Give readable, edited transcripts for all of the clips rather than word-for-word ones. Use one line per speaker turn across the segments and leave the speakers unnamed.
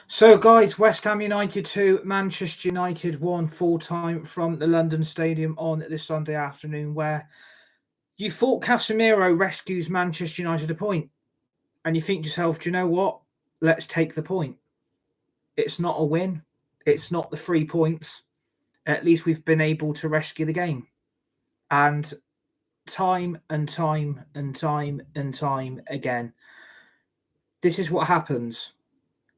So, guys, West Ham United 2, Manchester United 1, full time from the London Stadium on this Sunday afternoon, where you thought Casemiro rescues Manchester United a point. And you think to yourself, do you know what? Let's take the point. It's not a win. It's not the 3 points. At least we've been able to rescue the game. And time and time and time and time again, this is what happens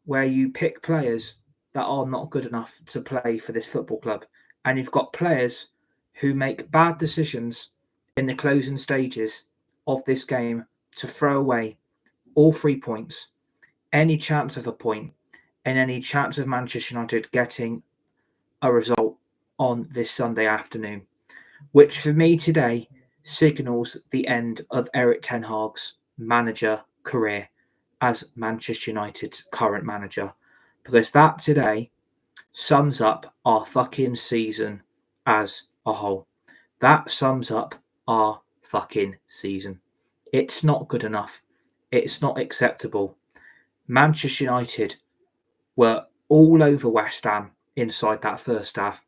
where you pick players that are not good enough to play for this football club. And you've got players who make bad decisions in the closing stages of this game to throw away all 3 points, any chance of a point, and any chance of Manchester United getting a result on this Sunday afternoon, which for me today signals the end of Erik ten Hag's manager career as Manchester United's current manager, because that today sums up our fucking season as a whole. That sums up our fucking season. It's not good enough. It's not acceptable. Manchester United were all over West Ham inside that first half.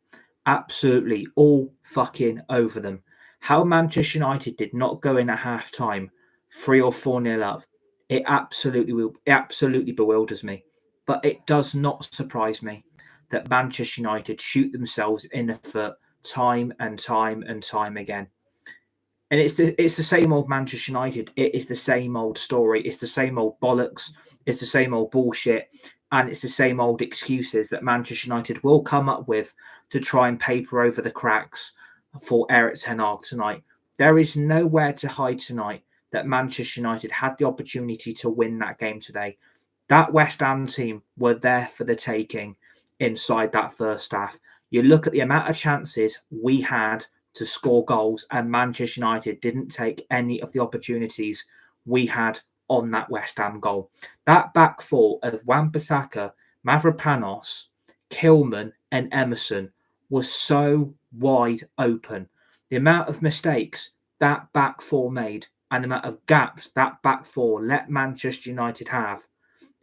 Absolutely all fucking over them. How Manchester United did not go in at half time 3 or 4-0 up, it absolutely bewilders me. But it does not surprise me that Manchester United shoot themselves in the foot time and time and time again. And it's the same old Manchester United. It is the same old story. It's the same old bollocks. It's the same old bullshit. And it's the same old excuses that Manchester United will come up with to try and paper over the cracks for Erik ten Hag tonight. There is nowhere to hide tonight that Manchester United had the opportunity to win that game today. That West Ham team were there for the taking inside that first half. You look at the amount of chances we had to score goals, and Manchester United didn't take any of the opportunities we had on that West Ham goal. That back four of Wan-Bissaka, Mavropanos, Kilman and Emerson was so wide open. The amount of mistakes that back four made and the amount of gaps that back four let Manchester United have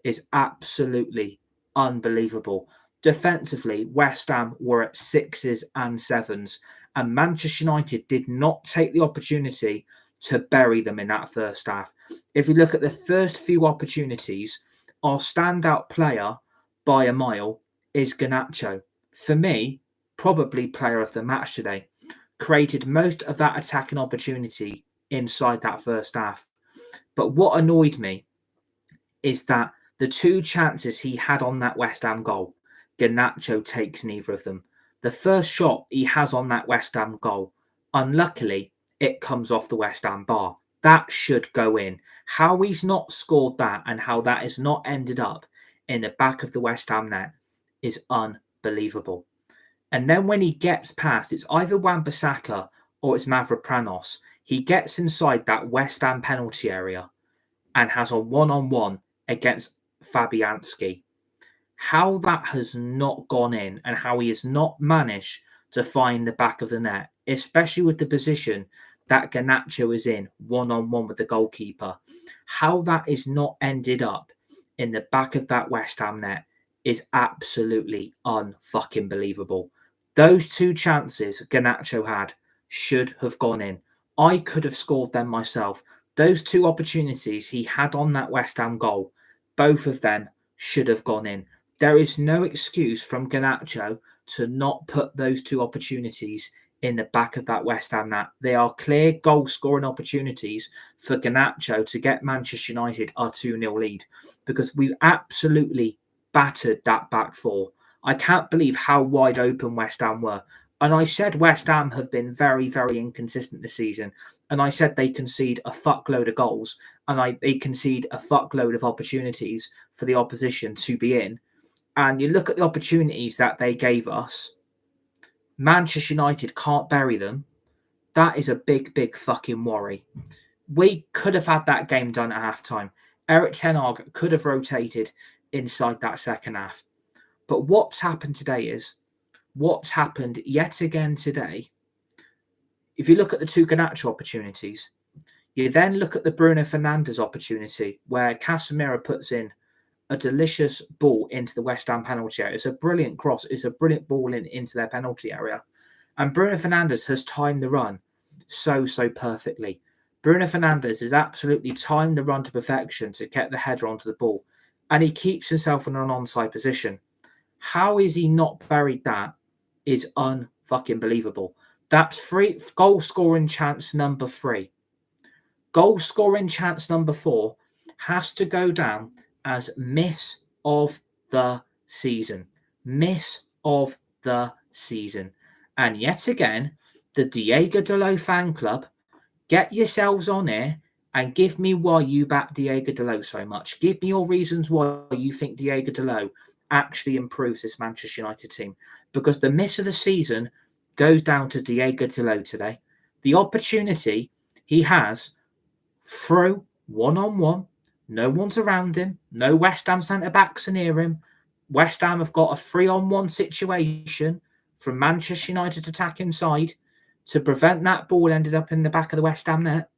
is absolutely unbelievable. Defensively, West Ham were at 6s and 7s, and Manchester United did not take the opportunity to bury them in that first half. If we look at the first few opportunities, our standout player by a mile is Garnacho. For me, probably player of the match today. Created most of that attacking opportunity inside that first half. But what annoyed me is that the 2 chances he had on that West Ham goal, Garnacho takes neither of them. The first shot he has on that West Ham goal, unluckily, it comes off the West Ham bar. That should go in. How he's not scored that and how that has not ended up in the back of the West Ham net is unbelievable. And then when he gets past, it's either Wan-Bissaka or it's Mavropanos. He gets inside that West Ham penalty area and has a one-on-one against Fabianski. How that has not gone in and how he has not managed to find the back of the net, especially with the position that Garnacho is in one-on-one with the goalkeeper. How that is not ended up in the back of that West Ham net is absolutely unfucking believable. Those 2 chances Garnacho had should have gone in. I could have scored them myself. Those 2 opportunities he had on that West Ham goal, both of them should have gone in. There is no excuse from Garnacho to not put those 2 opportunities in the back of that West Ham net. They are clear goal-scoring opportunities for Garnacho to get Manchester United our 2-0 lead, because we've absolutely battered that back four. I can't believe how wide open West Ham were. And I said West Ham have been very, very inconsistent this season. And I said they concede a fuckload of goals and they concede a fuckload of opportunities for the opposition to be in. And you look at the opportunities that they gave us, Manchester United can't bury them. That is a big, big fucking worry. We could have had that game done at halftime. Erik ten Hag could have rotated inside that second half. But what's happened today is, what's happened yet again today if you look at the two Garnacho opportunities, you then look at the Bruno Fernandes opportunity where Casemiro puts in a delicious ball into the West Ham penalty area. It's a brilliant cross. It's a brilliant ball into their penalty area. And Bruno Fernandes has timed the run so perfectly. Bruno Fernandes has absolutely timed the run to perfection to get the header onto the ball. And he keeps himself in an onside position. How is he not buried that is unfucking believable. That's goal scoring chance number 3. Goal scoring chance number 4 has to go down as miss of the season. Miss of the season. And yet again, the Diego Dalot fan club, get yourselves on here and give me why you back Diego Dalot so much. Give me your reasons why you think Diego Dalot actually improves this Manchester United team. Because the miss of the season goes down to Diego Dalot today. The opportunity he has through one-on-one, no one's around him, no West Ham centre-backs are near him. West Ham have got a 3-on-1 situation from Manchester United attacking side to prevent that ball ended up in the back of the West Ham net.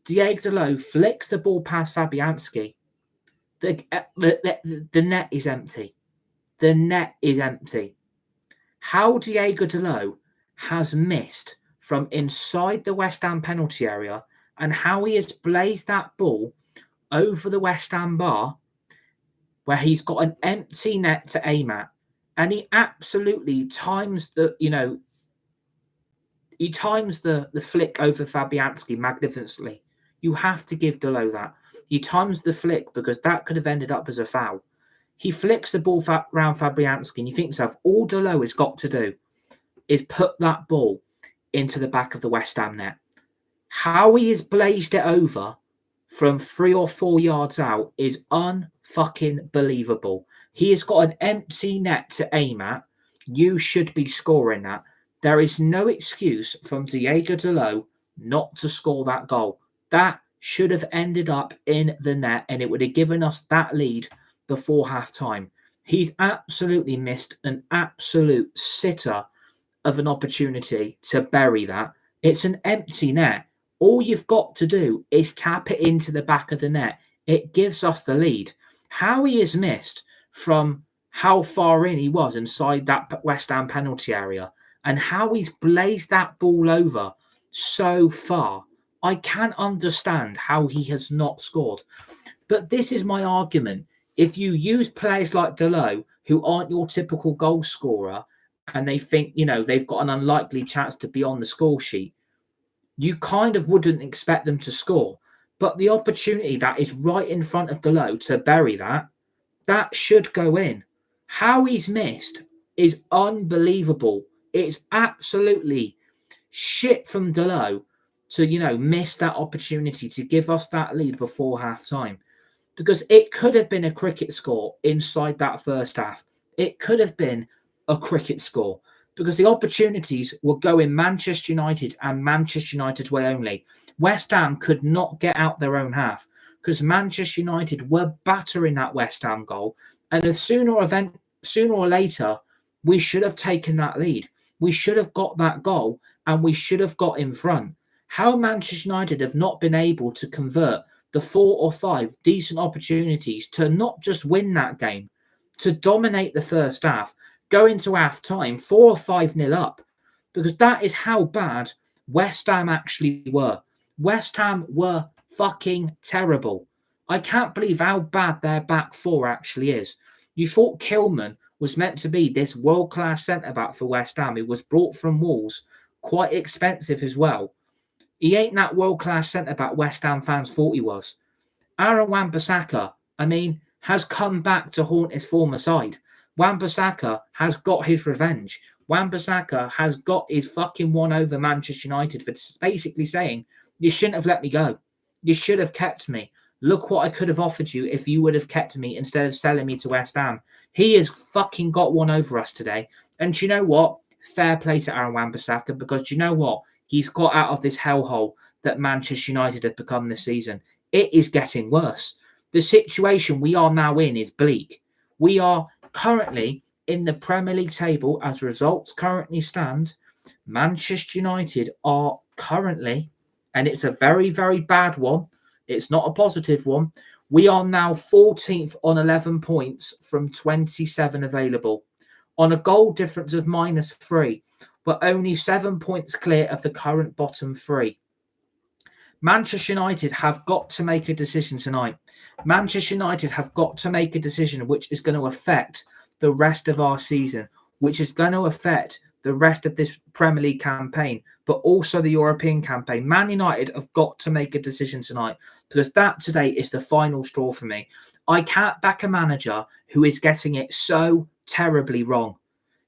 Diego Dalot flicks the ball past Fabianski. The net is empty. The net is empty. How Diego Dalot has missed from inside the West Ham penalty area and how he has blazed that ball over the West Ham bar where he's got an empty net to aim at. And he absolutely times the flick over Fabianski magnificently. You have to give Dalot that. He times the flick because that could have ended up as a foul. He flicks the ball round Fabianski and you think to yourself, all Dalot has got to do is put that ball into the back of the West Ham net. How he has blazed it over from 3 or 4 yards out is unfucking believable. He has got an empty net to aim at. You should be scoring that. There is no excuse from Diego Dalot not to score that goal. That should have ended up in the net and it would have given us that lead before half-time. He's absolutely missed an absolute sitter of an opportunity to bury that. It's an empty net. All you've got to do is tap it into the back of the net. It gives us the lead. How he has missed from how far in he was inside that West Ham penalty area and how he's blazed that ball over so far, I can't understand how he has not scored. But this is my argument. If you use players like Dalot, who aren't your typical goal scorer, and they think, they've got an unlikely chance to be on the score sheet, you kind of wouldn't expect them to score. But the opportunity that is right in front of Dalot to bury that should go in. How he's missed is unbelievable. It's absolutely shit from Dalot to, miss that opportunity to give us that lead before half-time. Because it could have been a cricket score inside that first half. It could have been a cricket score because the opportunities were going Manchester United and Manchester United's way only. West Ham could not get out their own half because Manchester United were battering that West Ham goal. And sooner or later, we should have taken that lead. We should have got that goal and we should have got in front. How Manchester United have not been able to convert the 4 or 5 decent opportunities to not just win that game, to dominate the first half, go into half-time 4 or 5-0 up, because that is how bad West Ham actually were. West Ham were fucking terrible. I can't believe how bad their back four actually is. You thought Kilman was meant to be this world-class centre-back for West Ham. He was brought from Wolves, quite expensive as well. He ain't that world-class centre-back West Ham fans thought he was. Aaron Wan-Bissaka, has come back to haunt his former side. Wan-Bissaka has got his revenge. Wan-Bissaka has got his fucking one over Manchester United for basically saying, you shouldn't have let me go. You should have kept me. Look what I could have offered you if you would have kept me instead of selling me to West Ham. He has fucking got one over us today. And do you know what? Fair play to Aaron Wan-Bissaka, because do you know what? He's got out of this hellhole that Manchester United have become this season. It is getting worse. The situation we are now in is bleak. We are currently in the Premier League table, as results currently stand, Manchester United are currently, and it's a very, very bad one, it's not a positive one, we are now 14th on 11 points from 27 available, on a goal difference of -3. We're only 7 points clear of the current bottom three. Manchester United have got to make a decision tonight. Manchester United have got to make a decision which is going to affect the rest of our season, which is going to affect the rest of this Premier League campaign, but also the European campaign. Man United have got to make a decision tonight, because that today is the final straw for me. I can't back a manager who is getting it so terribly wrong.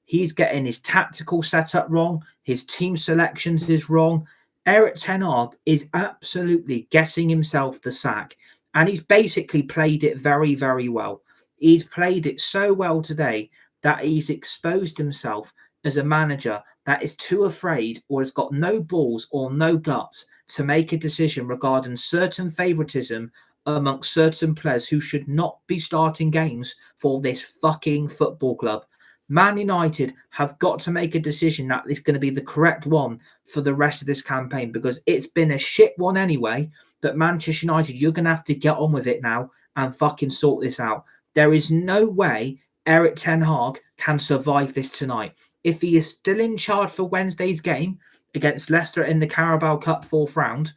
He's getting his tactical setup wrong. His team selections is wrong. Erik ten Hag is absolutely getting himself the sack. And he's basically played it very, very well. He's played it so well today that he's exposed himself as a manager that is too afraid or has got no balls or no guts to make a decision regarding certain favouritism amongst certain players who should not be starting games for this fucking football club. Man United have got to make a decision that is going to be the correct one for the rest of this campaign, because it's been a shit one anyway. But Manchester United, you're going to have to get on with it now and fucking sort this out. There is no way Erik ten Hag can survive this tonight. If he is still in charge for Wednesday's game against Leicester in the Carabao Cup 4th round,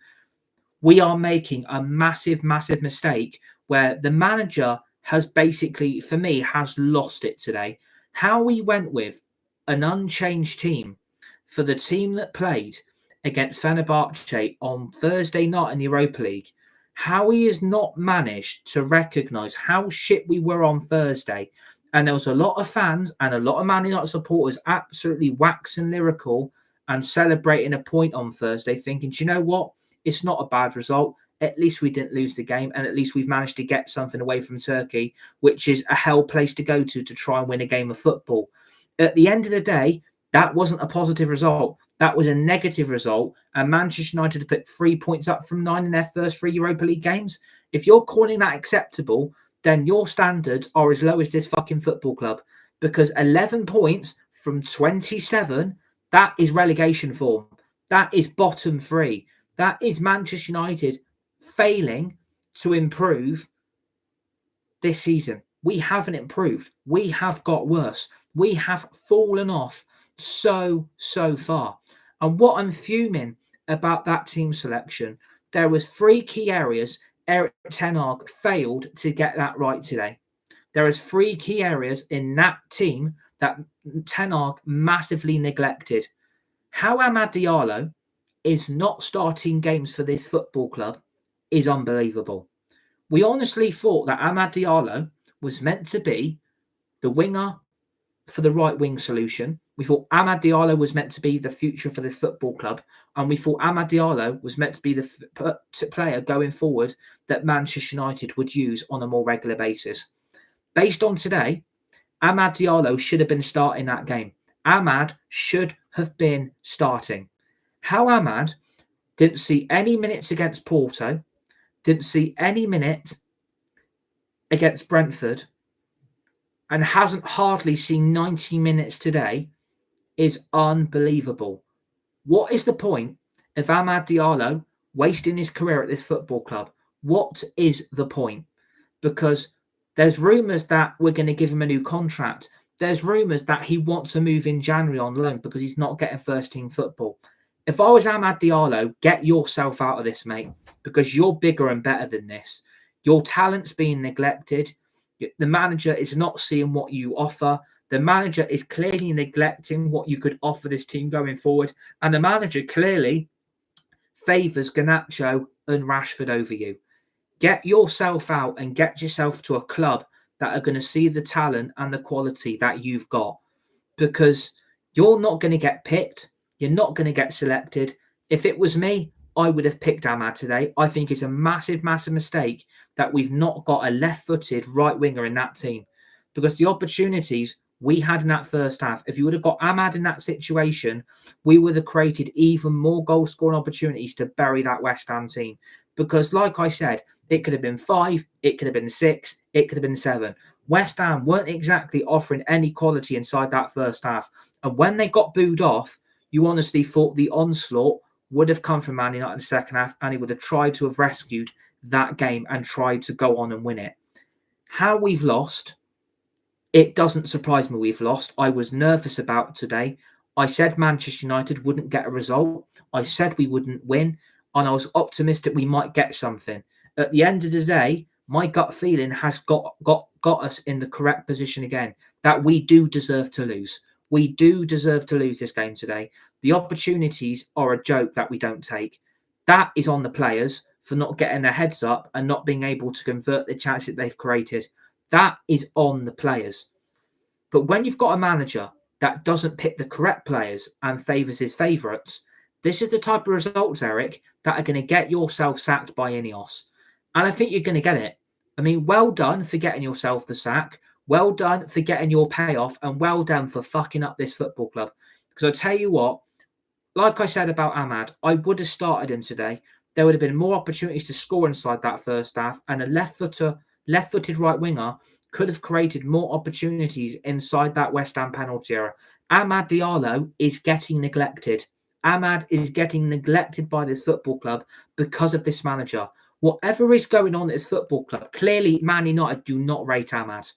we are making a massive, massive mistake where the manager has basically, for me, has lost it today. How we went with an unchanged team for the team that played against Fenerbahce on Thursday night in the Europa League, how he has not managed to recognise how shit we were on Thursday. And there was a lot of fans and a lot of Man United supporters absolutely waxing lyrical and celebrating a point on Thursday, thinking, do you know what? It's not a bad result. At least we didn't lose the game, and at least we've managed to get something away from Turkey, which is a hell place to go to try and win a game of football. At the end of the day, that wasn't a positive result. That was a negative result, and Manchester United have picked 3 points up from 9 in their first 3 Europa League games. If you're calling that acceptable, then your standards are as low as this fucking football club, because 11 points from 27, that is relegation form. That is bottom 3. That is Manchester United failing to improve this season. We haven't improved. We have got worse. We have fallen off so far. And what I'm fuming about that team selection, there was 3 key areas Erik ten Hag failed to get that right today. There is 3 key areas in that team that ten Hag massively neglected. How Amad Diallo is not starting games for this football club is unbelievable. We honestly thought that Amad Diallo was meant to be the winger for the right wing solution. We thought Amad Diallo was meant to be the future for this football club. And we thought Amad Diallo was meant to be the player going forward that Manchester United would use on a more regular basis. Based on today, Amad Diallo should have been starting that game. Amad should have been starting. How Amad didn't see any minutes against Porto, didn't see any minutes against Brentford, and hasn't hardly seen 90 minutes today is unbelievable. What is the point of Amad Diallo wasting his career at this football club? What is the point? Because there's rumours that we're going to give him a new contract. There's rumours that he wants to move in January on loan because he's not getting first team football. If I was Amad Diallo, get yourself out of this, mate, because you're bigger and better than this. Your talent's being neglected. The manager is not seeing what you offer. The manager is clearly neglecting what you could offer this team going forward. And the manager clearly favours Garnacho and Rashford over you. Get yourself out and get yourself to a club that are going to see the talent and the quality that you've got. Because you're not going to get picked. You're not going to get selected. If it was me, I would have picked Amad today. I think it's a massive, massive mistake that we've not got a left-footed right winger in that team. Because the opportunities we had in that first half, if you would have got Amad in that situation, we would have created even more goal-scoring opportunities to bury that West Ham team. Because like I said, it could have been 5, it could have been 6, it could have been 7. West Ham weren't exactly offering any quality inside that first half. And when they got booed off, You honestly thought the onslaught would have come from Man United in the second half, and he would have tried to have rescued that game and tried to go on and win it. How we've lost, it doesn't surprise me we've lost. I was nervous about today. I said Manchester United wouldn't get a result. I said we wouldn't win, and I was optimistic we might get something. At the end of the day, my gut feeling has got us in the correct position again, that we do deserve to lose. We do deserve to lose this game today. The opportunities are a joke that we don't take. That is on the players for not getting their heads up and not being able to convert the chances that they've created. That is on the players. But when you've got a manager that doesn't pick the correct players and favours his favourites, this is the type of results, Erik, that are going to get yourself sacked by Ineos. And I think you're going to get it. I mean, well done for getting yourself the sack. Well done for getting your payoff. And well done for fucking up this football club. Because I tell you what, like I said about Ahmad, I would have started him today. There would have been more opportunities to score inside that first half. And a left-footed right winger could have created more opportunities inside that West Ham penalty area. Amad Diallo is getting neglected. Ahmad is getting neglected by this football club because of this manager. Whatever is going on at this football club, clearly Man United do not rate Ahmad.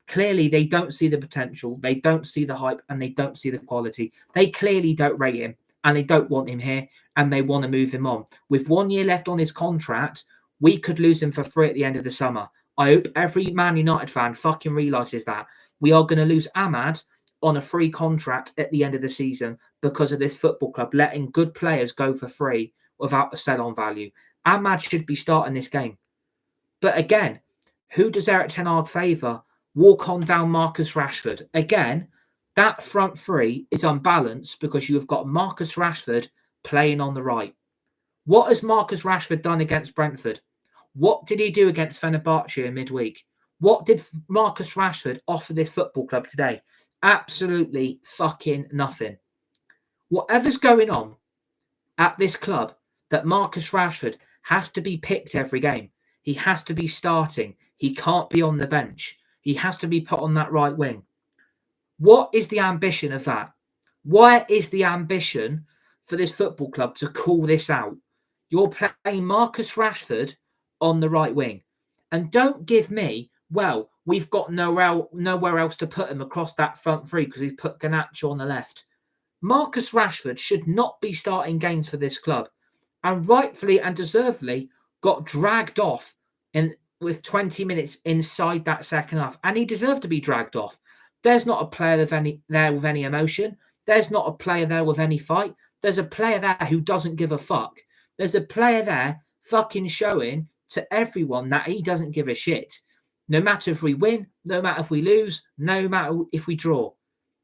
Clearly, they don't see the potential, they don't see the hype, and they don't see the quality. They clearly don't rate him, and they don't want him here, and they want to move him on. With 1 year left on his contract, we could lose him for free at the end of the summer. I hope every Man United fan fucking realises that. We are going to lose Ahmad on a free contract at the end of the season because of this football club letting good players go for free without a sell-on value. Ahmad should be starting this game. But again, who does Erik ten Hag favour? Walk on down Marcus Rashford. Again, that front three is unbalanced because you have got Marcus Rashford playing on the right. What has Marcus Rashford done against Brentford? What did he do against Fenerbahce in midweek? What did Marcus Rashford offer this football club today? Absolutely fucking nothing. Whatever's going on at this club, that Marcus Rashford has to be picked every game. He has to be starting. He can't be on the bench. He has to be put on that right wing. What is the ambition of that? Where is the ambition for this football club to call this out? You're playing Marcus Rashford on the right wing. And don't give me, well, we've got nowhere else to put him across that front three because he's put Garnacho on the left. Marcus Rashford should not be starting games for this club, and rightfully and deservedly got dragged off with 20 minutes inside that second half, and he deserved to be dragged off. There's not a player there with any emotion. There's not a player there with any fight. There's a player there who doesn't give a fuck. There's a player there fucking showing to everyone that he doesn't give a shit. No matter if we win, no matter if we lose, no matter if we draw.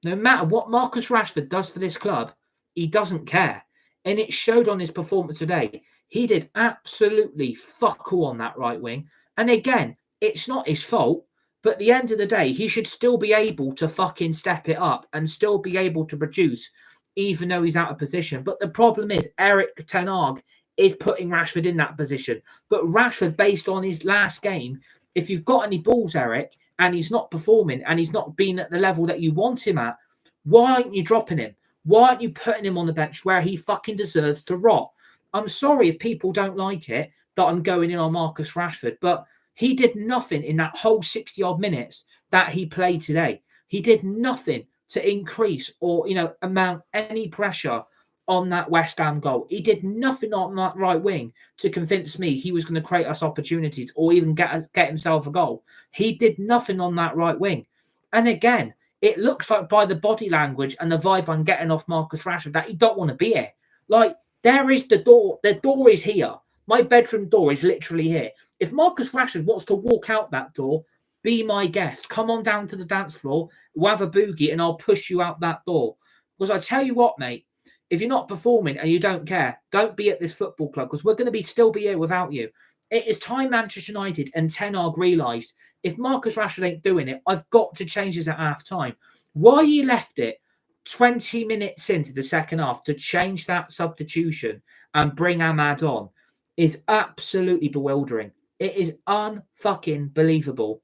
No matter what Marcus Rashford does for this club, he doesn't care. And it showed on his performance today. He did absolutely fuck all on that right wing. And again, it's not his fault. But at the end of the day, he should still be able to fucking step it up and still be able to produce, even though he's out of position. But the problem is, Erik ten Hag is putting Rashford in that position. But Rashford, based on his last game, if you've got any balls, Erik, and he's not performing and he's not been at the level that you want him at, why aren't you dropping him? Why aren't you putting him on the bench where he fucking deserves to rot? I'm sorry if people don't like it that I'm going in on Marcus Rashford, but he did nothing in that whole 60-odd minutes that he played today. He did nothing to increase or, amount any pressure on that West Ham goal. He did nothing on that right wing to convince me he was going to create us opportunities or even get himself a goal. He did nothing on that right wing. And again, it looks like by the body language and the vibe I'm getting off Marcus Rashford that he don't want to be here. Like, there is the door. The door is here. My bedroom door is literally here. If Marcus Rashford wants to walk out that door, be my guest. Come on down to the dance floor, we'll have a boogie, and I'll push you out that door. Because I tell you what, mate, if you're not performing and you don't care, don't be at this football club because we're going to still be here without you. It is time Manchester United and Ten Hag realised if Marcus Rashford ain't doing it, I've got to change this at half time. Why you left it 20 minutes into the second half to change that substitution and bring Ahmad on is absolutely bewildering. It is unfucking believable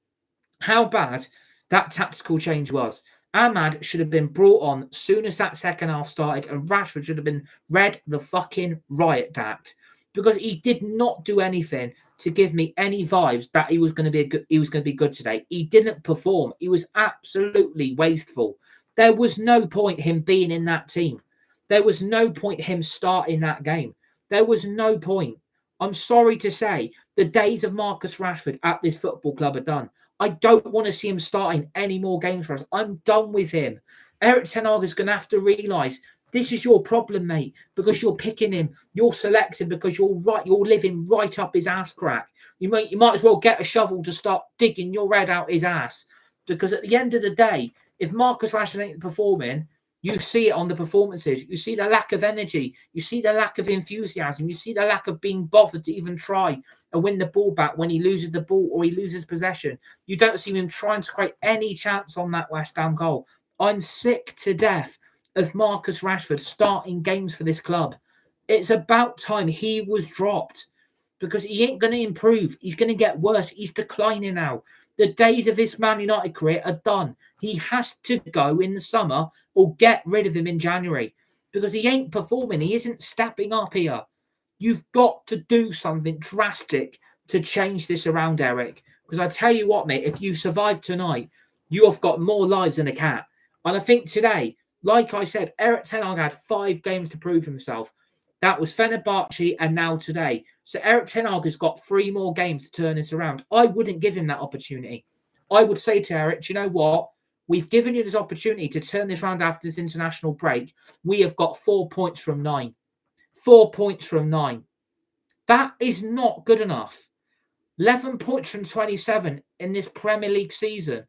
how bad that tactical change was. Ahmad should have been brought on as soon as that second half started, and Rashford should have been read the fucking riot act, because he did not do anything to give me any vibes that he was going to be good today. He didn't perform. He was absolutely wasteful. There was no point him being in that team. There was no point him starting that game. There was no point. I'm sorry to say, the days of Marcus Rashford at this football club are done. I don't want to see him starting any more games for us. I'm done with him. Erik ten Hag is going to have to realise this is your problem, mate, because you're picking him. You're selecting because you're right. You're living right up his ass crack. You might as well get a shovel to start digging your head out his ass, because at the end of the day, if Marcus Rashford ain't performing, you see it on the performances. You see the lack of energy. You see the lack of enthusiasm. You see the lack of being bothered to even try and win the ball back when he loses the ball or he loses possession. You don't see him trying to create any chance on that West Ham goal. I'm sick to death of Marcus Rashford starting games for this club. It's about time he was dropped, because he ain't going to improve. He's going to get worse. He's declining now. The days of his Man United career are done. He has to go in the summer or get rid of him in January, because he ain't performing. He isn't stepping up here. You've got to do something drastic to change this around, Erik. Because I tell you what, mate, if you survive tonight, you have got more lives than a cat. And I think today, like I said, Erik ten Hag had 5 games to prove himself. That was Fenerbahce and now today. So Erik ten Hag has got 3 more games to turn this around. I wouldn't give him that opportunity. I would say to Erik, do you know what? We've given you this opportunity to turn this around after this international break. We have got 4 points from 9. 4 points from 9. That is not good enough. 11 points from 27 in this Premier League season.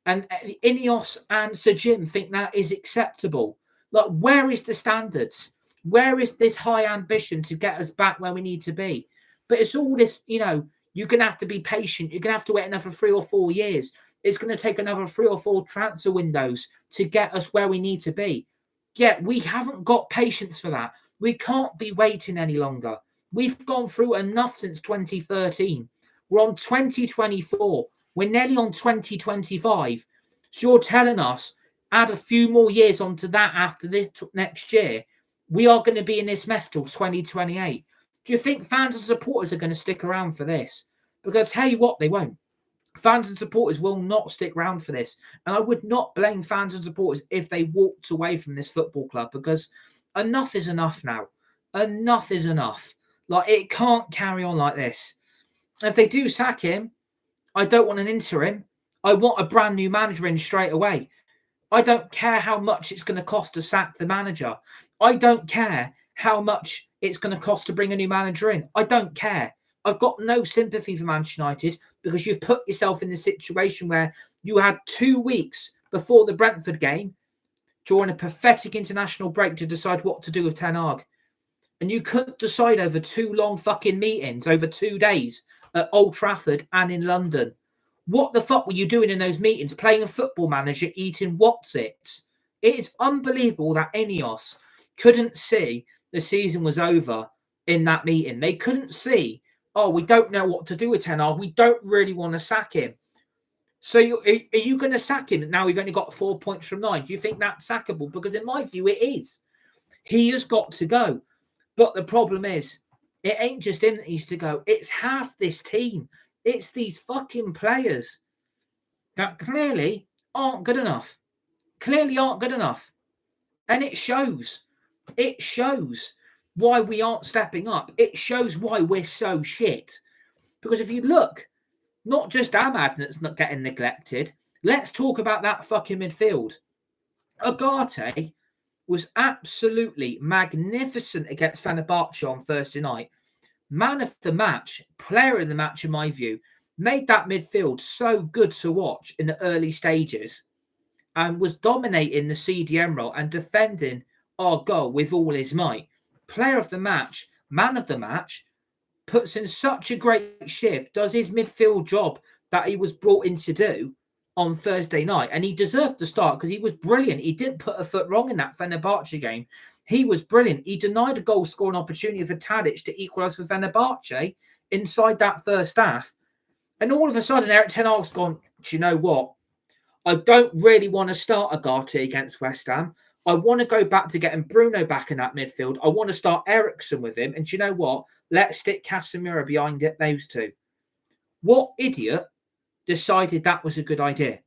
And Ineos and Sir Jim think that is acceptable. Like, where is the standards? Where is this high ambition to get us back where we need to be? But it's all this, you're going to have to be patient. You're going to have to wait another 3 or 4 years. It's going to take another 3 or 4 transfer windows to get us where we need to be. Yeah, we haven't got patience for that. We can't be waiting any longer. We've gone through enough since 2013. We're on 2024. We're nearly on 2025. So you're telling us, add a few more years onto that after this next year, we are going to be in this mess till 2028. Do you think fans and supporters are going to stick around for this? Because I tell you what, they won't. Fans and supporters will not stick around for this. And I would not blame fans and supporters if they walked away from this football club, because enough is enough now. Enough is enough. Like, it can't carry on like this. If they do sack him, I don't want an interim. I want a brand new manager in straight away. I don't care how much it's going to cost to sack the manager. I don't care how much it's going to cost to bring a new manager in. I don't care. I've got no sympathy for Manchester United, because you've put yourself in this situation where you had 2 weeks before the Brentford game during a pathetic international break to decide what to do with Ten Hag. And you couldn't decide over 2 long fucking meetings over 2 days at Old Trafford and in London. What the fuck were you doing in those meetings? Playing a football manager, eating what's-its? It is unbelievable that Ineos couldn't see the season was over in that meeting. They couldn't see, oh, we don't know what to do with Ten Hag. We don't really want to sack him. So are you going to sack him now we've only got 4 points from 9? Do you think that's sackable? Because in my view, it is. He has got to go. But the problem is, it ain't just him that needs to go. It's half this team. It's these fucking players that clearly aren't good enough. Clearly aren't good enough. And it shows. It shows why we aren't stepping up. It shows why we're so shit. Because if you look, not just Ahmad that's not getting neglected, let's talk about that fucking midfield. UGARTE was absolutely magnificent against Fenerbahce on Thursday night. Man of the match, player of the match in my view, made that midfield so good to watch in the early stages and was dominating the CDM role and defending our goal with all his might. Player of the match, man of the match, puts in such a great shift, does his midfield job that he was brought in to do on Thursday night. And he deserved to start because he was brilliant. He didn't put a foot wrong in that Fenerbahce game. He was brilliant. He denied a goal scoring opportunity for Tadic to equalise for Fenerbahce inside that first half. And all of a sudden, Erik ten Hag's gone, do you know what? I don't really want to start Ugarte against West Ham. I want to go back to getting Bruno back in that midfield. I want to start Eriksen with him. And do you know what? Let's stick Casemiro behind it, those two. What idiot decided that was a good idea?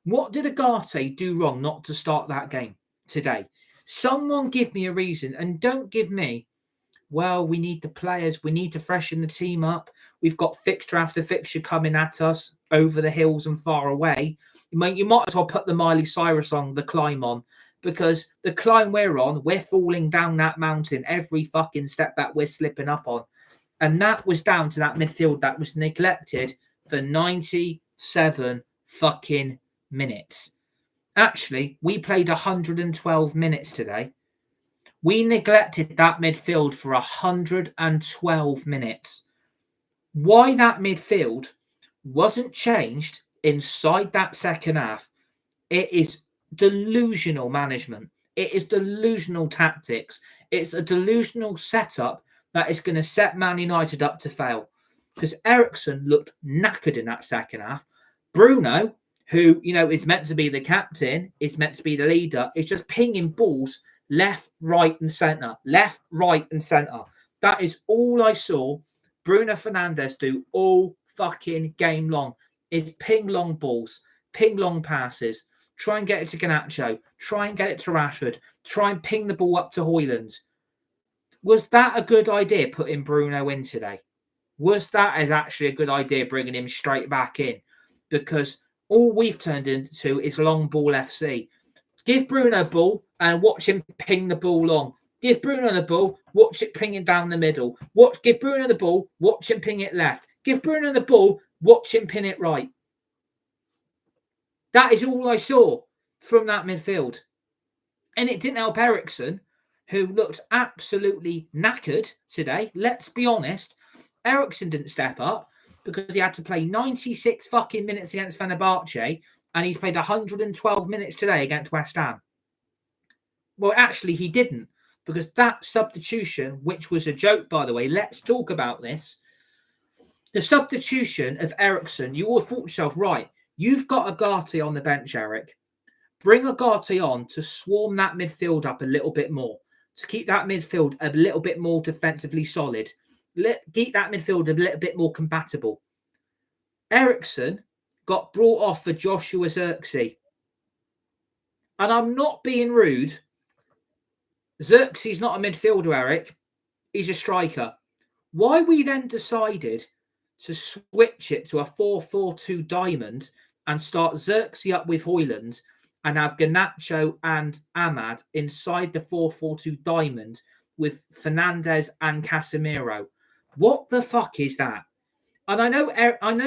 What did Ugarte do wrong not to start that game today? Someone give me a reason, and don't give me, well, we need the players. We need to freshen the team up. We've got fixture after fixture coming at us over the hills and far away. You might as well put the Miley Cyrus song, The Climb, on, because the climb we're on, we're falling down that mountain every fucking step that we're slipping up on. And that was down to that midfield that was neglected for 97 fucking minutes. Actually, we played 112 minutes today. We neglected that midfield for 112 minutes. Why that midfield wasn't changed inside that second half, it is delusional management. It is delusional tactics. It's a delusional setup that is going to set Man United up to fail. Because Eriksen looked knackered in that second half. Bruno, who, you know, is meant to be the captain, is meant to be the leader, is just pinging balls left, right and centre. Left, right and centre. That is all I saw Bruno Fernandes do all fucking game long. Is ping long balls, ping long passes, try and get it to Garnacho, try and get it to Rashford, try and ping the ball up to HOJLUND. Was that a good idea, putting Bruno in today? Was that actually a good idea, bringing him straight back in? Because all we've turned into is long ball FC. Give Bruno a ball and watch him ping the ball long. Give Bruno the ball, watch it ping it down the middle. Give Bruno the ball, watch him ping it left. Give Bruno the ball, watch him pin it right. That is all I saw from that midfield. And it didn't help Eriksen, who looked absolutely knackered today. Let's be honest. Eriksen didn't step up because he had to play 96 fucking minutes against Fenerbahce, and he's played 112 minutes today against West Ham. Well, actually, he didn't, because that substitution, which was a joke, by the way, let's talk about this. The substitution of Eriksen, you all thought yourself, right, you've got Ugarte on the bench, Erik. Bring Ugarte on to swarm that midfield up a little bit more, to keep that midfield a little bit more defensively solid. Keep that midfield a little bit more compatible. Eriksen got brought off for Joshua ZIRKZEE. And I'm not being rude. ZIRKZEE's not a midfielder, Erik. He's a striker. Why we then decided to switch it to a 4-4-2 diamond and start ZIRKZEE up with HOJLUND and have Garnacho and Ahmad inside the 4-4-2 diamond with Fernandes and Casemiro. What the fuck is that? And I know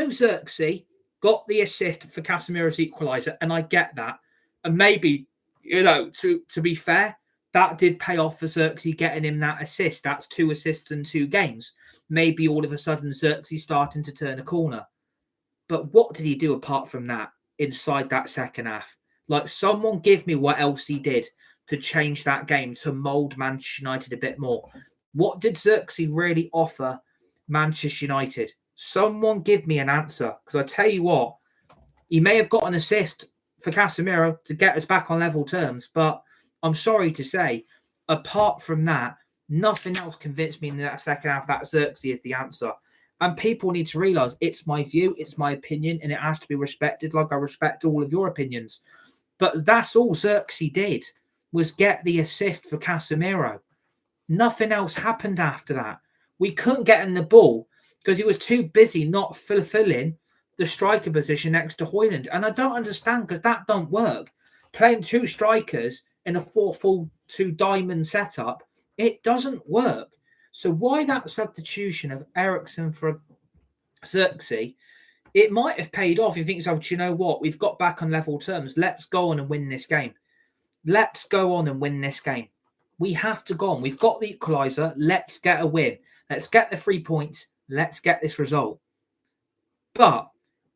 ZIRKZEE got the assist for Casemiro's equaliser, and I get that. And maybe, you know, to be fair, that did pay off for ZIRKZEE getting him that assist. That's 2 assists in 2 games. Maybe all of a sudden ZIRKZEE starting to turn a corner. But what did he do apart from that inside that second half? Like, someone give me what else he did to change that game, to mould Manchester United a bit more. What did ZIRKZEE really offer Manchester United? Someone give me an answer. Because I tell you what, he may have got an assist for Casemiro to get us back on level terms. But I'm sorry to say, apart from that, nothing else convinced me in that second half that ZIRKZEE is the answer. And people need to realise it's my view, it's my opinion, and it has to be respected like I respect all of your opinions. But that's all ZIRKZEE did, was get the assist for Casemiro. Nothing else happened after that. We couldn't get in the ball because he was too busy not fulfilling the striker position next to HOJLUND. And I don't understand, because that don't work. Playing 2 strikers in a 4-4-2 diamond setup, it doesn't work. So why that substitution of Eriksen for ZIRKZEE? It might have paid off. You think to yourself, do you know what? We've got back on level terms. Let's go on and win this game. Let's go on and win this game. We have to go on. We've got the equaliser. Let's get a win. Let's get the 3 points. Let's get this result. But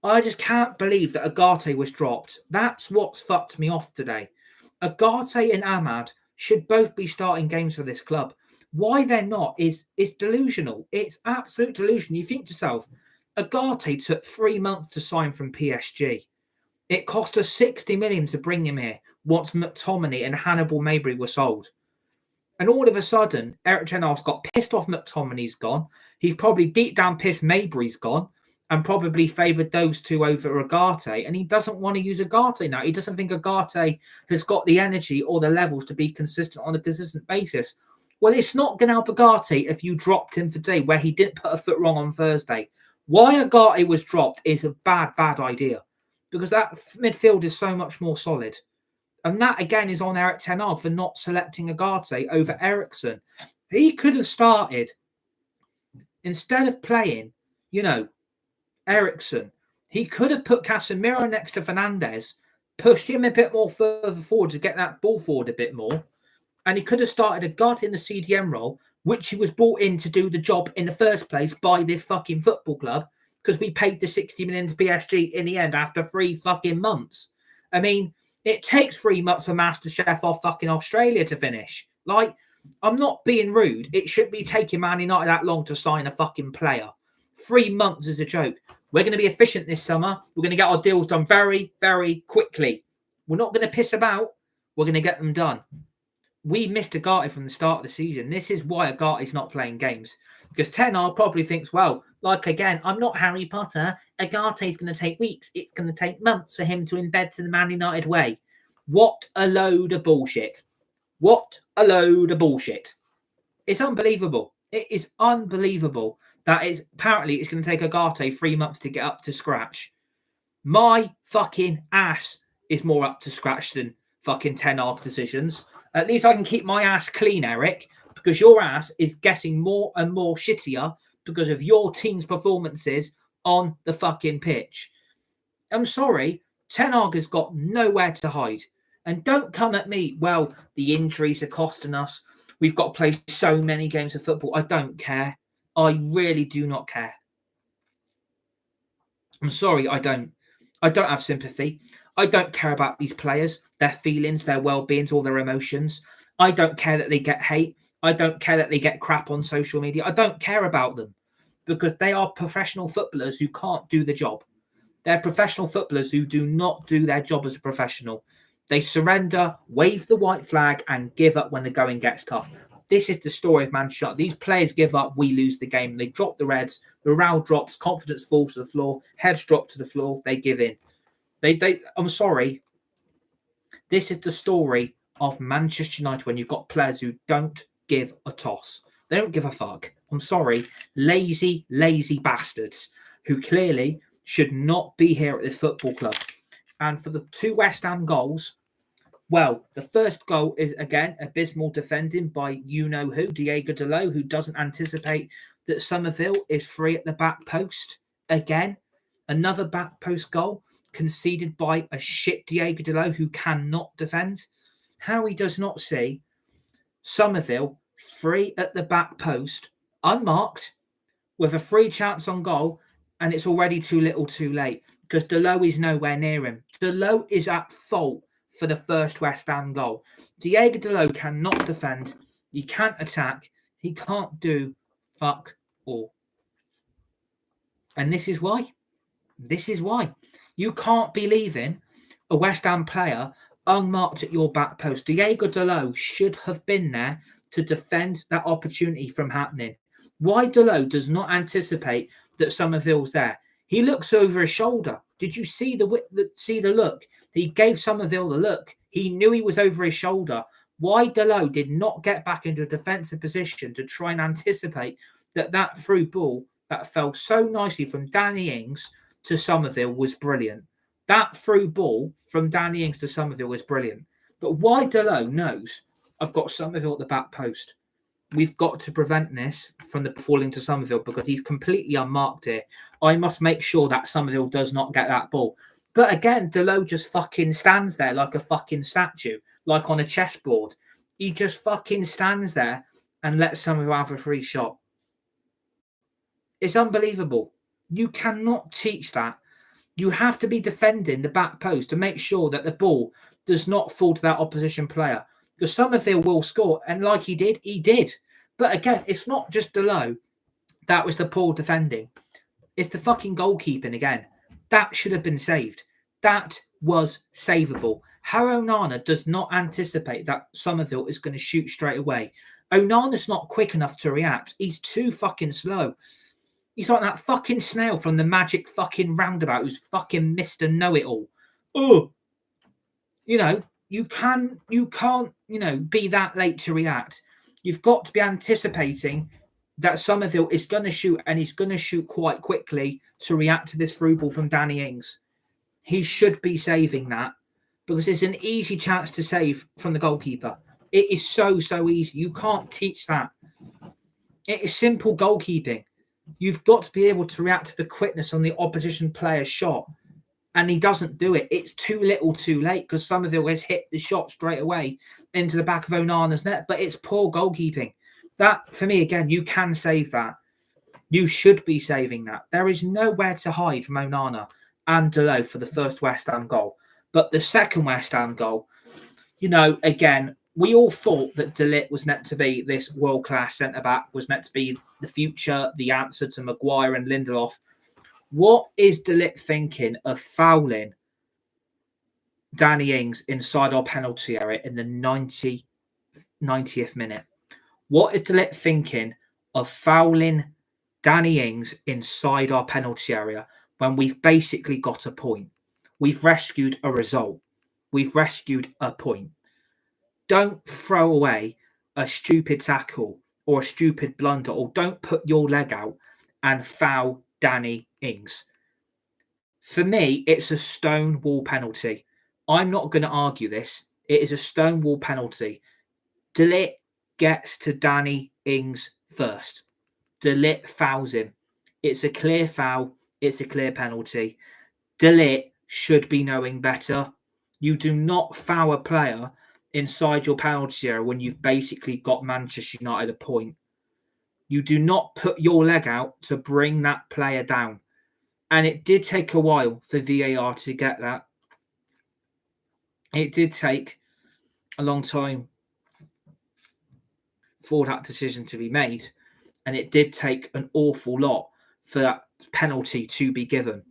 I just can't believe that Ugarte was dropped. That's what's fucked me off today. Ugarte and Ahmad should both be starting games for this club. Why they're not is delusional. It's absolute delusion. You think to yourself, Ugarte took 3 months to sign from PSG. It cost us 60 million to bring him here once McTominay and Hannibal Mabry were sold. And all of a sudden, Erik ten Hag's got pissed off McTominay's gone. He's probably deep down pissed Mabry's gone and probably favoured those two over UGARTE. And he doesn't want to use UGARTE now. He doesn't think UGARTE has got the energy or the levels to be consistent on a consistent basis. Well, it's not going to help UGARTE if you dropped him for today where he didn't put a foot wrong on Thursday. Why UGARTE was dropped is a bad idea because that midfield is so much more solid. And that, again, is on Erik ten Hag for not selecting UGARTE over Eriksen. He could have started, instead of playing, Eriksen, he could have put Casemiro next to Fernandes, pushed him a bit more further forward to get that ball forward a bit more. And he could have started UGARTE in the CDM role, which he was brought in to do the job in the first place by this fucking football club, because we paid the 60 million to PSG in the end after 3 fucking months. I mean, it takes 3 months for MasterChef off fucking Australia to finish. Like, I'm not being rude. It shouldn't be taking Man United that long to sign a fucking player. 3 months is a joke. We're going to be efficient this summer. We're going to get our deals done very, very quickly. We're not going to piss about. We're going to get them done. We missed UGARTE from the start of the season. This is why UGARTE's not playing games. Because ten Hag probably thinks, well, like again, I'm not Harry Potter. UGARTE's going to take weeks. It's going to take months for him to embed to the Man United way. What a load of bullshit. What a load of bullshit. It's unbelievable. It is unbelievable that apparently it's going to take UGARTE 3 months to get up to scratch. My fucking ass is more up to scratch than fucking ten Hag's decisions. At least I can keep my ass clean, Erik, because your ass is getting more and more shittier because of your team's performances on the fucking pitch. I'm sorry, ten Hag has got nowhere to hide. And don't come at me, well, the injuries are costing us. We've got to play so many games of football. I don't care. I really do not care. I'm sorry, I don't have sympathy. I don't care about these players, their feelings, their well-beings, or their emotions. I don't care that they get hate. I don't care that they get crap on social media. I don't care about them because they are professional footballers who can't do the job. They're professional footballers who do not do their job as a professional. They surrender, wave the white flag, and give up when the going gets tough. This is the story of Manchester United. These players give up, we lose the game. They drop the Reds, morale drops, confidence falls to the floor, heads drop to the floor, they give in. I'm sorry. This is the story of Manchester United when you've got players who don't give a toss. They don't give a fuck. I'm sorry. Lazy, lazy bastards who clearly should not be here at this football club. And for the 2 West Ham goals, well, the first goal is, again, abysmal defending by you-know-who, Diogo Dalot, who doesn't anticipate that Somerville is free at the back post. Again, another back post goal conceded by a shit Diogo Dalot who cannot defend. How he does not see Somerville free at the back post, unmarked, with a free chance on goal, and it's already too little too late because Dalot is nowhere near him. Dalot is at fault for the first West Ham goal. Diogo Dalot cannot defend. He can't attack. He can't do fuck all. And this is why. This is why. You can't be leaving a West Ham player unmarked at your back post. Diogo Dalot should have been there to defend that opportunity from happening. Why Dalot does not anticipate that Somerville's there? He looks over his shoulder. Did you see the look? He gave Somerville the look. He knew he was over his shoulder. Why Dalot did not get back into a defensive position to try and anticipate that through ball that fell so nicely from Danny Ings to Somerville was brilliant. That through ball from Danny Ings to Somerville was brilliant. But why Dalot knows I've got Somerville at the back post. We've got to prevent this from the falling to Somerville because he's completely unmarked here. I must make sure that Somerville does not get that ball. But again, Dalot just fucking stands there like a fucking statue, like on a chessboard. He just fucking stands there and lets Somerville have a free shot. It's unbelievable. You cannot teach that. You have to be defending the back post to make sure that the ball does not fall to that opposition player. Because Somerville will score, and like he did. But again, it's not just Dalot. That was the poor defending. It's the fucking goalkeeping again. That should have been saved. That was savable. How Onana does not anticipate that Somerville is going to shoot straight away. Onana's not quick enough to react. He's too fucking slow. He's like that fucking snail from the magic fucking roundabout who's fucking Mr. Know-It-All. Oh, you know, you can't, you know, be that late to react. You've got to be anticipating that Somerville is going to shoot, and he's going to shoot quite quickly to react to this through ball from Danny Ings. He should be saving that because it's an easy chance to save from the goalkeeper. It is so easy. You can't teach that. It is simple goalkeeping. You've got to be able to react to the quickness on the opposition player's shot. And he doesn't do it. It's too little too late because Somerville has hit the shot straight away into the back of Onana's net. But it's poor goalkeeping. That, for me, again, you can save that. You should be saving that. There is nowhere to hide from Onana and DALOT for the first West Ham goal. But the second West Ham goal, you know, again, we all thought that DALOT was meant to be this world-class centre-back, was meant to be the future, the answer to Maguire and Lindelof. What is DALOT thinking of fouling Danny Ings inside our penalty area in the 90th minute? What is DALOT thinking of fouling Danny Ings inside our penalty area when we've basically got a point? We've rescued a result. We've rescued a point. Don't throw away a stupid tackle or a stupid blunder, or don't put your leg out and foul Danny Ings. For me, it's a stone wall penalty. I'm not going to argue this. It is a stone wall penalty. DALOT gets to Danny Ings first. DALOT fouls him. It's a clear foul. It's a clear penalty. DALOT should be knowing better. You do not foul a player inside your penalty area when you've basically got Manchester United a point. You do not put your leg out to bring that player down. And it did take a while for VAR to get that. It did take a long time for that decision to be made. And it did take an awful lot for that penalty to be given.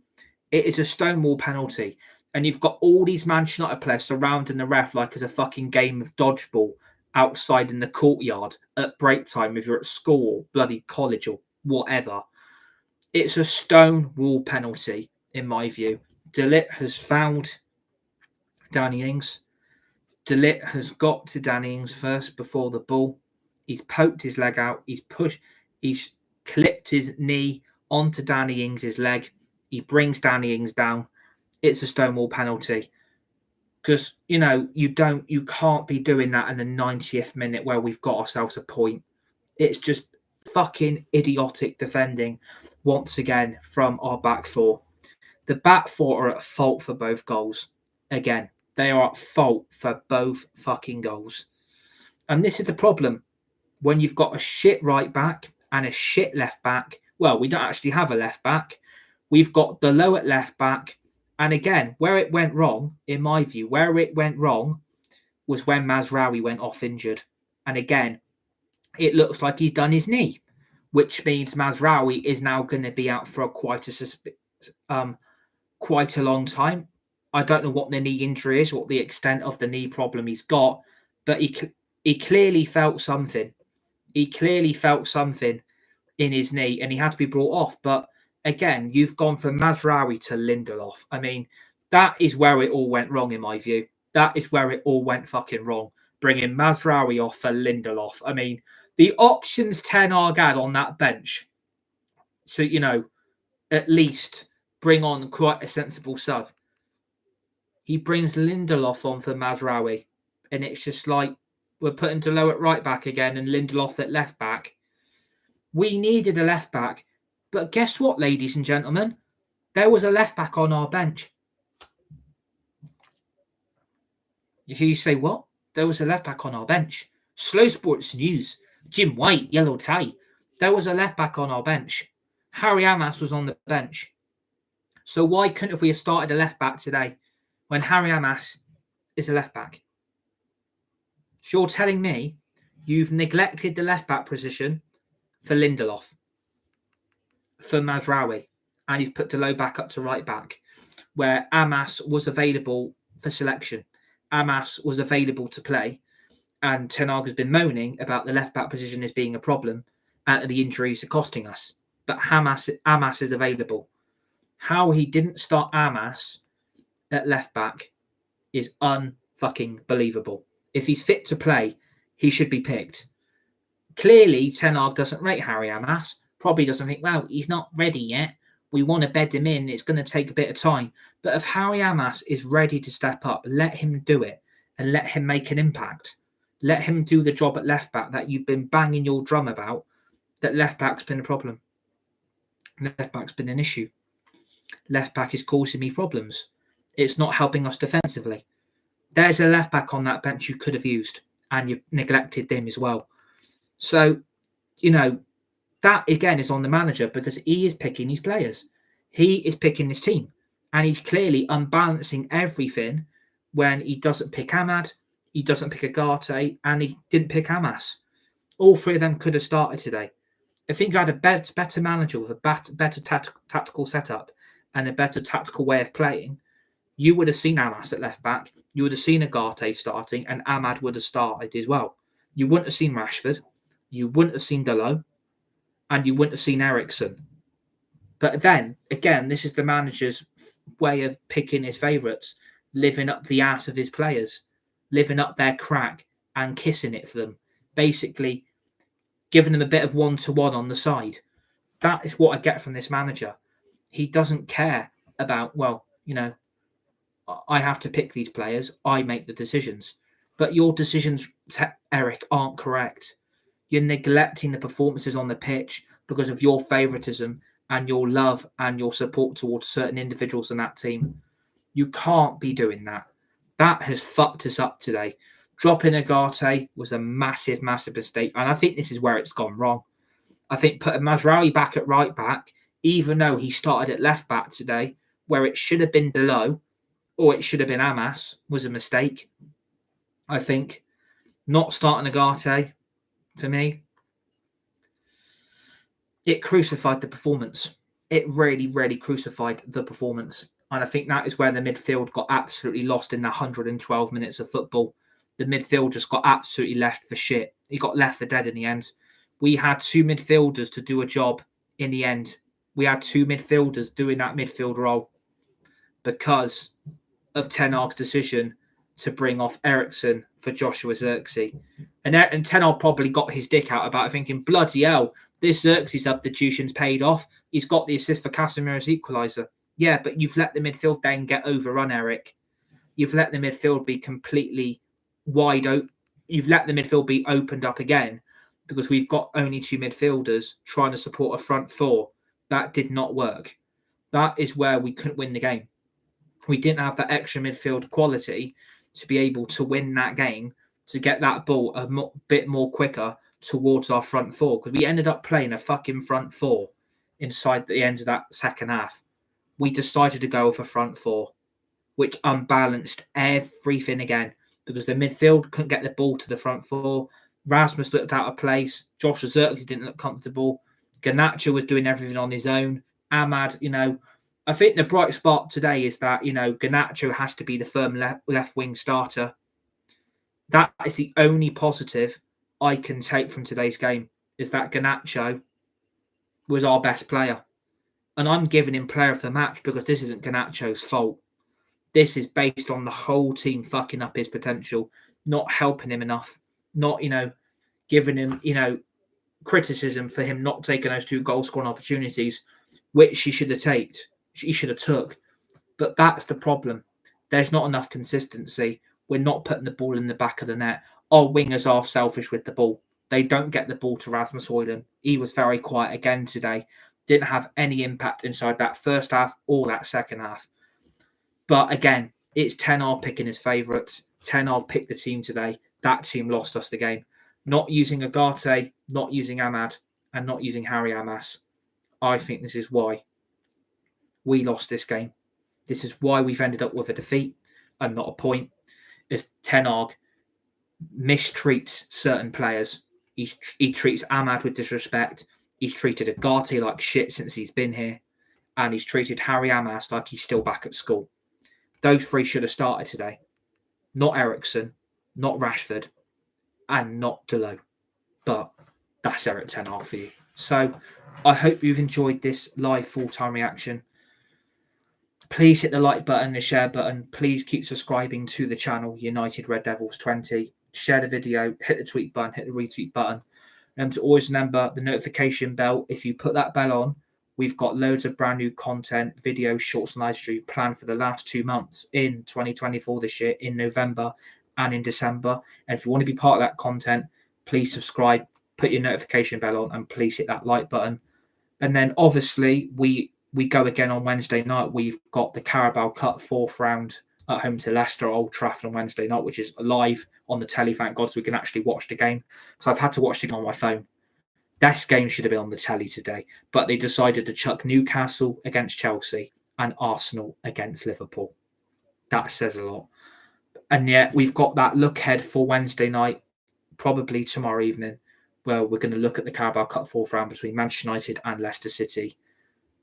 It is a stonewall penalty. And you've got all these Manchester United players surrounding the ref like it's a fucking game of dodgeball outside in the courtyard at break time if you're at school or bloody college or whatever. It's a stonewall penalty, in my view. DALOT has fouled Danny Ings. DALOT has got to Danny Ings first before the ball. He's poked his leg out. He's pushed. He's clipped his knee onto Danny Ings' leg. He brings Danny Ings down. It's a stonewall penalty. Because, you know, you can't be doing that in the 90th minute where we've got ourselves a point. It's just fucking idiotic defending once again from our back four. The back four are at fault for both goals. Again, they are at fault for both fucking goals. And this is the problem. When you've got a shit right back and a shit left back, well, we don't actually have a left back. We've got DALOT at left back. And again, where it went wrong, in my view, where it went wrong was when Mazraoui went off injured. And again, it looks like he's done his knee, which means Mazraoui is now going to be out for quite a long time. I don't know what the knee injury is, what the extent of the knee problem he's got, but he clearly felt something. He clearly felt something in his knee, and he had to be brought off. But again, you've gone from Mazraoui to Lindelof. I mean, that is where it all went wrong, in my view. That is where it all went fucking wrong. Bringing Mazraoui off for Lindelof. I mean, the options Ten Hag had on that bench. So, you know, at least bring on quite a sensible sub. He brings Lindelof on for Mazraoui. And it's just like, we're putting DALOT at right back again and Lindelof at left back. We needed a left back. But guess what, ladies and gentlemen? There was a left back on our bench. You say, what? There was a left back on our bench. Slow Sports News. Jim White, yellow tie. There was a left back on our bench. Harry AMASS was on the bench. So why couldn't we have started a left back today when Harry AMASS is a left back? So you're telling me you've neglected the left back position for Lindelof, for Mazraoui, and you've put DALOT back up to right back. where AMASS was available for selection. AMASS was available to play, and Ten Hag has been moaning about the left-back position as being a problem and the injuries are costing us. But AMASS is available. How he didn't start AMASS at left-back is unfucking believable. If he's fit to play, he should be picked. Clearly, Ten Hag doesn't rate Harry AMASS. Probably doesn't think, well, he's not ready yet. We want to bed him in. It's going to take a bit of time. But if Harry AMASS is ready to step up, let him do it and let him make an impact. Let him do the job at left-back that you've been banging your drum about, that left-back's been a problem. Left-back's been an issue. Left-back is causing me problems. It's not helping us defensively. There's a left-back on that bench you could have used, and you've neglected them as well. So, that again is on the manager because he is picking his players. He is picking his team, and he's clearly unbalancing everything when he doesn't pick Ahmad, he doesn't pick UGARTE, and he didn't pick AMASS. All three of them could have started today. I think you had a better manager with a better tactical setup and a better tactical way of playing. You would have seen AMASS at left back. You would have seen UGARTE starting, and Ahmad would have started as well. You wouldn't have seen Rashford. You wouldn't have seen DALOT. And you wouldn't have seen Eriksen. But then, again, this is the manager's way of picking his favourites, living up the ass of his players, living up their crack and kissing it for them. Basically, giving them a bit of one-to-one on the side. That is what I get from this manager. He doesn't care about, I have to pick these players. I make the decisions. But your decisions, Erik, aren't correct. You're neglecting the performances on the pitch because of your favouritism and your love and your support towards certain individuals in that team. You can't be doing that. That has fucked us up today. Dropping UGARTE was a massive, massive mistake. And I think this is where it's gone wrong. I think putting MAZRAOui back at right back, even though he started at left back today, where it should have been DALOT or it should have been AMASS, was a mistake. I think not starting UGARTE, for me, it crucified the performance. It really, really crucified the performance. And I think that is where the midfield got absolutely lost in the 112 minutes of football. The midfield just got absolutely left for shit. He got left for dead in the end. We had two midfielders to do a job in the end. We had two midfielders doing that midfield role because of Ten Hag's decision to bring off Eriksen for Joshua ZIRKZEE. And Ten Hag probably got his dick out about it, thinking, bloody hell, this ZIRKZEE substitution's paid off. He's got the assist for CASEMIRO's equaliser. Yeah, but you've let the midfield then get overrun, Erik. You've let the midfield be completely wide open. You've let the midfield be opened up again because we've got only two midfielders trying to support a front four. That did not work. That is where we couldn't win the game. We didn't have that extra midfield quality to be able to win that game, to get that ball a bit more quicker towards our front four, because we ended up playing a fucking front four inside the end of that second half. We decided to go with a front four, which unbalanced everything again, because the midfield couldn't get the ball to the front four. Rasmus looked out of place. Joshua ZIRKZEE didn't look comfortable. Garnacho was doing everything on his own. Ahmad, I think the bright spot today is that, Garnacho has to be the firm left wing starter. That is the only positive I can take from today's game, is that Garnacho was our best player. And I'm giving him player of the match because this isn't Garnacho's fault. This is based on the whole team fucking up his potential, not helping him enough, not, giving him, criticism for him not taking those two goal scoring opportunities, which he should have taken. He should have took. But that's the problem. There's not enough consistency. We're not putting the ball in the back of the net. Our wingers are selfish with the ball. They don't get the ball to Rasmus HOJLUND. He was very quiet again today. Didn't have any impact inside that first half or that second half. But again, it's Ten Hag picking his favourites. Ten Hag picked the team today. That team lost us the game. Not using UGARTE, not using Ahmad, and not using Harry AMASS. I think this is why we lost this game. This is why we've ended up with a defeat and not a point. Is Ten Hag mistreats certain players. He treats Ahmad with disrespect. He's treated UGARTE like shit since he's been here. and he's treated Harry AMASS like he's still back at school. Those three should have started today. Not Eriksen, not Rashford, and not DALOT. But that's Erik Ten Hag for you. So I hope you've enjoyed this live full-time reaction. Please hit the like button, the share button. Please keep subscribing to the channel, United Red Devils 20. Share the video, hit the tweet button, hit the retweet button. And to always remember the notification bell. If you put that bell on, we've got loads of brand new content, videos, shorts, and live stream planned for the last 2 months in 2024 this year, in November and in December. And if you want to be part of that content, please subscribe, put your notification bell on, and please hit that like button. And then obviously we go again on Wednesday night. We've got the Carabao Cup 4th round at home to Leicester at Old Trafford on Wednesday night, which is live on the telly, thank God, so we can actually watch the game. So I've had to watch the game on my phone. This game should have been on the telly today, but they decided to chuck Newcastle against Chelsea and Arsenal against Liverpool. That says a lot. And yet we've got that look ahead for Wednesday night, probably tomorrow evening, where we're going to look at the Carabao Cup 4th round between Manchester United and Leicester City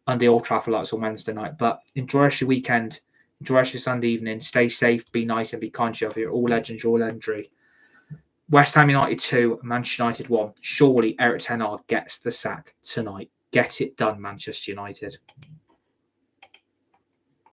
and the Old Trafford lights on Wednesday night. But enjoy your weekend. Enjoy your Sunday evening. Stay safe, be nice, and be kind to each other. You're all legends, you're all legendary. West Ham United 2, Manchester United 1. Surely Erik Ten Hag gets the sack tonight. Get it done, Manchester United.